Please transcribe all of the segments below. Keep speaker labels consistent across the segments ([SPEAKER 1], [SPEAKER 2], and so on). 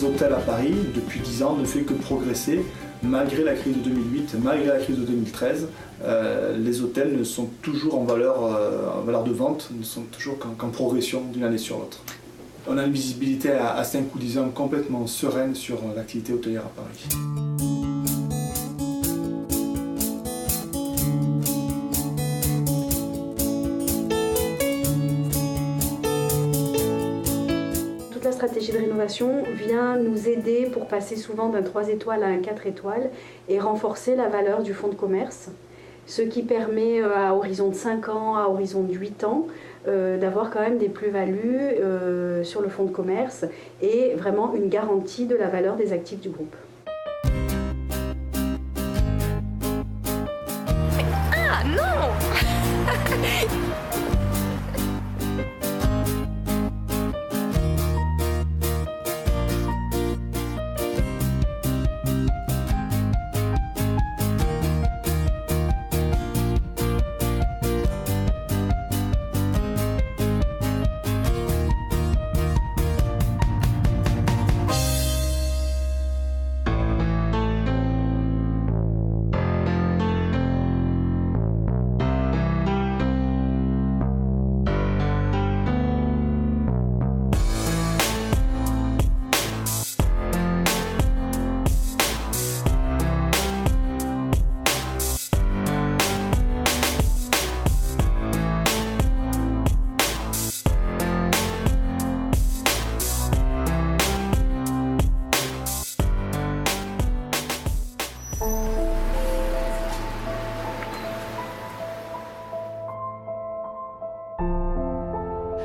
[SPEAKER 1] des hôtels à Paris, depuis 10 ans, ne fait que progresser. Malgré la crise de 2008, malgré la crise de 2013, les hôtels sont toujours en valeur de vente, ne sont toujours qu'en progression d'une année sur l'autre. On a une visibilité à 5 ou 10 ans complètement sereine sur l'activité hôtelière à Paris.
[SPEAKER 2] La stratégie de rénovation vient nous aider pour passer souvent d'un 3 étoiles à un 4 étoiles et renforcer la valeur du fonds de commerce, ce qui permet à horizon de 5 ans, à horizon de 8 ans, d'avoir quand même des plus-values sur le fonds de commerce et vraiment une garantie de la valeur des actifs du groupe.
[SPEAKER 3] Ah non!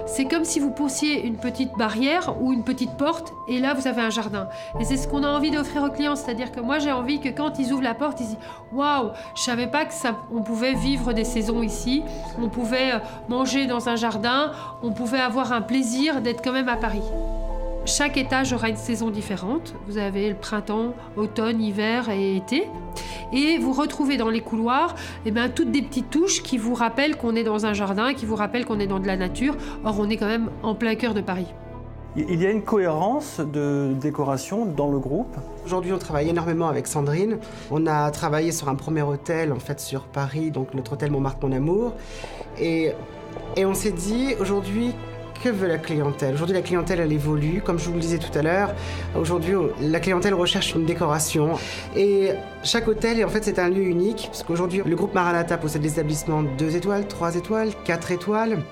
[SPEAKER 4] C'est comme si vous poussiez une petite barrière ou une petite porte et là vous avez un jardin. Et c'est ce qu'on a envie d'offrir aux clients, c'est-à-dire que moi j'ai envie que quand ils ouvrent la porte, ils disent « Waouh, je savais pas que on pouvait vivre des saisons ici, on pouvait manger dans un jardin, on pouvait avoir un plaisir d'être quand même à Paris ». Chaque étage aura une saison différente. Vous avez le printemps, automne, hiver et été. Et vous retrouvez dans les couloirs toutes des petites touches qui vous rappellent qu'on est dans un jardin, qui vous rappellent qu'on est dans de la nature. Or, on est quand même en plein cœur de Paris.
[SPEAKER 5] Il y a une cohérence de décoration dans le groupe.
[SPEAKER 6] Aujourd'hui, on travaille énormément avec Sandrine. On a travaillé sur un premier hôtel en fait sur Paris, donc notre hôtel Montmartre Mon Amour. Et on s'est dit aujourd'hui, que veut la clientèle? Aujourd'hui, la clientèle, elle évolue. Comme je vous le disais tout à l'heure, aujourd'hui, la clientèle recherche une décoration. Et chaque hôtel, en fait, c'est un lieu unique. Parce qu'aujourd'hui, le groupe Maranatha possède des établissements 2 étoiles, 3 étoiles, 4 étoiles.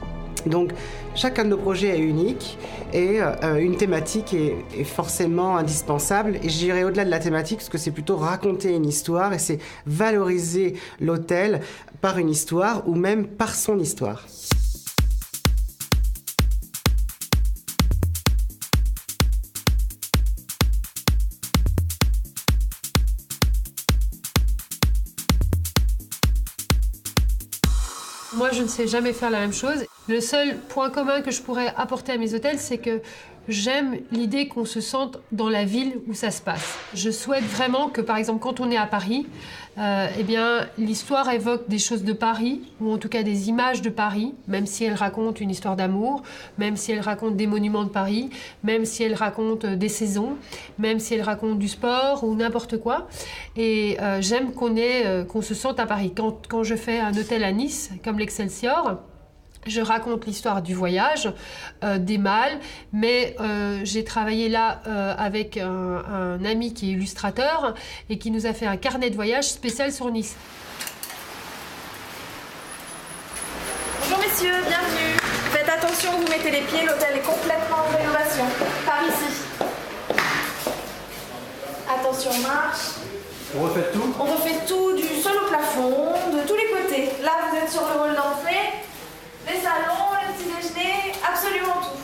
[SPEAKER 6] Donc, chacun de nos projets est unique et une thématique est forcément indispensable. Et j'irai au-delà de la thématique parce que c'est plutôt raconter une histoire et c'est valoriser l'hôtel par une histoire ou même par son histoire.
[SPEAKER 4] Moi, je ne sais jamais faire la même chose. Le seul point commun que je pourrais apporter à mes hôtels, c'est que j'aime l'idée qu'on se sente dans la ville où ça se passe. Je souhaite vraiment que, par exemple, quand on est à Paris, l'histoire évoque des choses de Paris, ou en tout cas des images de Paris, même si elle raconte une histoire d'amour, même si elle raconte des monuments de Paris, même si elle raconte des saisons, même si elle raconte du sport ou n'importe quoi. Et j'aime qu'on se sente à Paris. Quand je fais un hôtel à Nice, comme l'Excelsior, je raconte l'histoire du voyage, des malles, mais j'ai travaillé là avec un ami qui est illustrateur et qui nous a fait un carnet de voyage spécial sur Nice.
[SPEAKER 3] Bonjour messieurs, bienvenue. Faites attention, vous mettez les pieds, l'hôtel est complètement en rénovation. Par ici. Attention, marche.
[SPEAKER 5] On refait tout?
[SPEAKER 3] On refait tout, du sol au plafond, de tous les côtés. Là, vous êtes sur le hall d'entrée. Les salons, le petit déjeuner, absolument tout.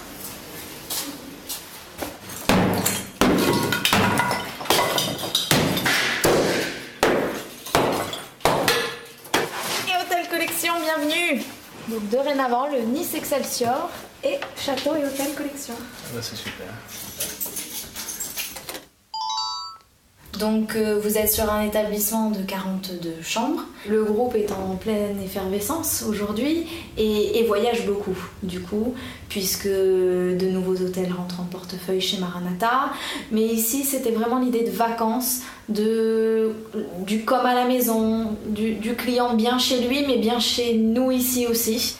[SPEAKER 3] Et Hôtel Collection, bienvenue. Donc dorénavant, le Nice Excelsior et Château et Hôtel Collection.
[SPEAKER 1] C'est super.
[SPEAKER 7] Donc vous êtes sur un établissement de 42 chambres. Le groupe est en pleine effervescence aujourd'hui et voyage beaucoup du coup, puisque de nouveaux hôtels rentrent en portefeuille chez Maranatha. Mais ici c'était vraiment l'idée de vacances, du comme à la maison, du client bien chez lui mais bien chez nous ici aussi.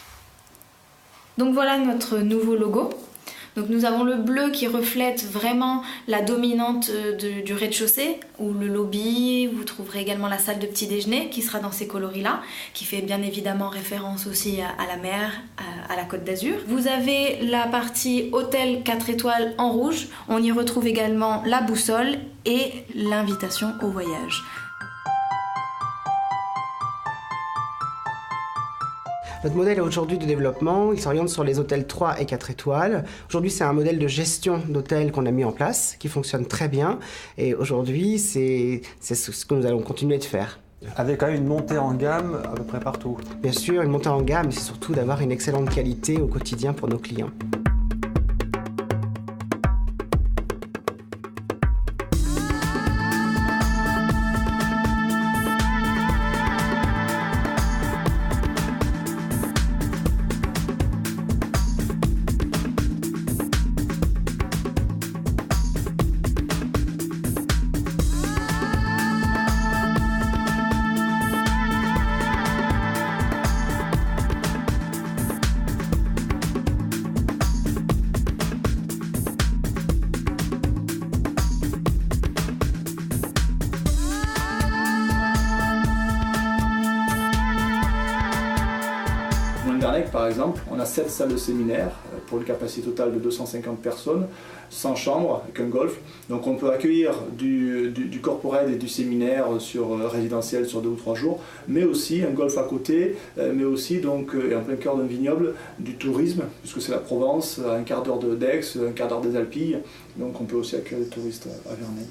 [SPEAKER 7] Donc voilà notre nouveau logo. Donc nous avons le bleu qui reflète vraiment la dominante du rez-de-chaussée, ou le lobby. Vous trouverez également la salle de petit déjeuner qui sera dans ces coloris-là, qui fait bien évidemment référence aussi à la mer, à la Côte d'Azur. Vous avez la partie hôtel 4 étoiles en rouge. On y retrouve également la boussole et l'invitation au voyage.
[SPEAKER 6] Notre modèle aujourd'hui de développement, il s'oriente sur les hôtels 3 et 4 étoiles. Aujourd'hui, c'est un modèle de gestion d'hôtels qu'on a mis en place, qui fonctionne très bien. Et aujourd'hui, c'est ce que nous allons continuer de faire.
[SPEAKER 5] Avec quand même une montée en gamme à peu près partout.
[SPEAKER 6] Bien sûr, une montée en gamme, mais c'est surtout d'avoir une excellente qualité au quotidien pour nos clients.
[SPEAKER 1] Par exemple, on a 7 salles de séminaire pour une capacité totale de 250 personnes, 100 chambres avec un golf. Donc on peut accueillir du corporate et du séminaire résidentiel sur 2 ou 3 jours, mais aussi un golf à côté, mais aussi donc, en plein cœur d'un vignoble, du tourisme, puisque c'est la Provence, à un quart d'heure d'Aix, un quart d'heure des Alpilles. Donc on peut aussi accueillir des touristes à Verneuil.